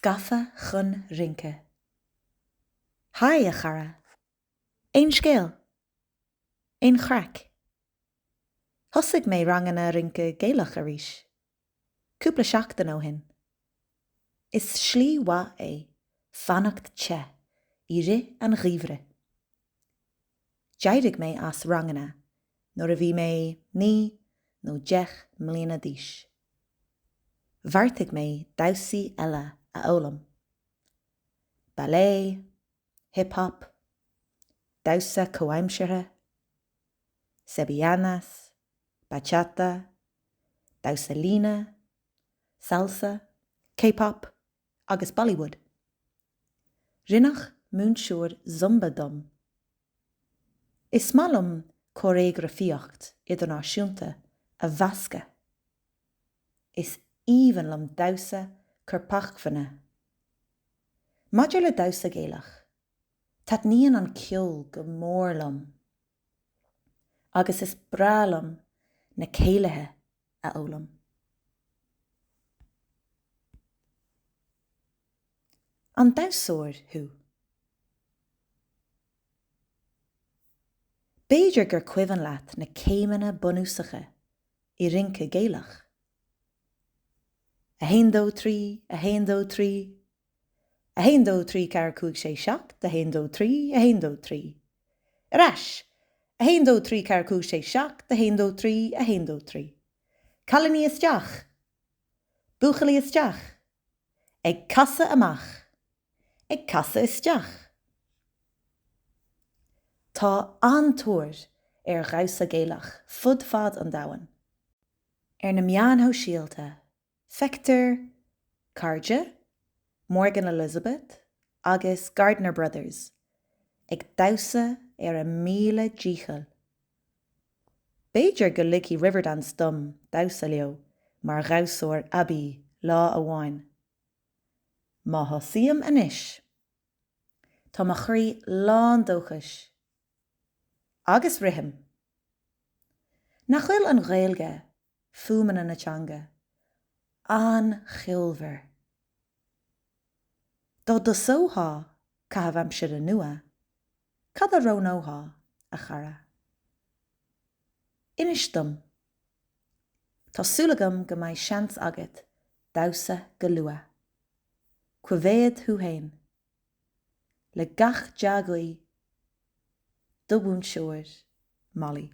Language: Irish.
Scaffa chun rinke. Hai a chara. Ein scéal. Ein chrac. Thosig mé rangana rinke Gaelach arís. Cúpla seachtain ó hin. Is slí wa é, fannacht che, I ri an ghivre. Jaidig mé as rangana, nor a bhí mé ní nó 10 mbliana d'aois. Bharrtaigh mé damhsaí eile a ólam. Ballet, hip-hop, damhsa comhaimseartha, sevillanas, bachata, damhsa líne, salsa, K-pop agus Bollywood. Rinnach múnsúr zumba dom. Is malum choreografíocht idirnáisiúnta a bhasca. Is íhanlum damhsa curpachmhanna. Maidir le damhsa Gaelach, tat níon an ceol go mórlam. Agus is bralam na céilethe a ólam. An damhsóir thu. Béidir gur cuimhan leat na céimeanna bunúsacha I rinke Gaelach. A hain dó trí, a hain dó trí. A hain dó trí car cúig sé seacht, a hain dó trí, a hain dó trí. Arás, a hain dó trí car cúig sé seacht, a hain dó trí, a hain dó trí. Callaní isteach. Buchaí isteach. Ag casa amach. Ag casa isteach. Tá antúir Ghabhsa Gaelach fud fad an dahan. Na meánthó síalta, Fector, Carja, Morgan Elizabeth, agus Gardner Brothers, ag damhsa a míle díchail. Béidir go licí Riverdance dom damhsa leo mar ghabhsóir Abbey lá amháin. Má thosaíam anois. Tá mo chroí lán dóchais. Agus rithim. Nach bhfuil an Ghaeilge fuaimena na teanga. An chilver. Dá do sóthá cabham siad a nua, cad a rónóthá a chara. Inis dom. Tá súlagam go mbeidh seans agat damhsa go lua. Cuimhéad thu hain. Le gach deagaí do bhúnseoir Molly.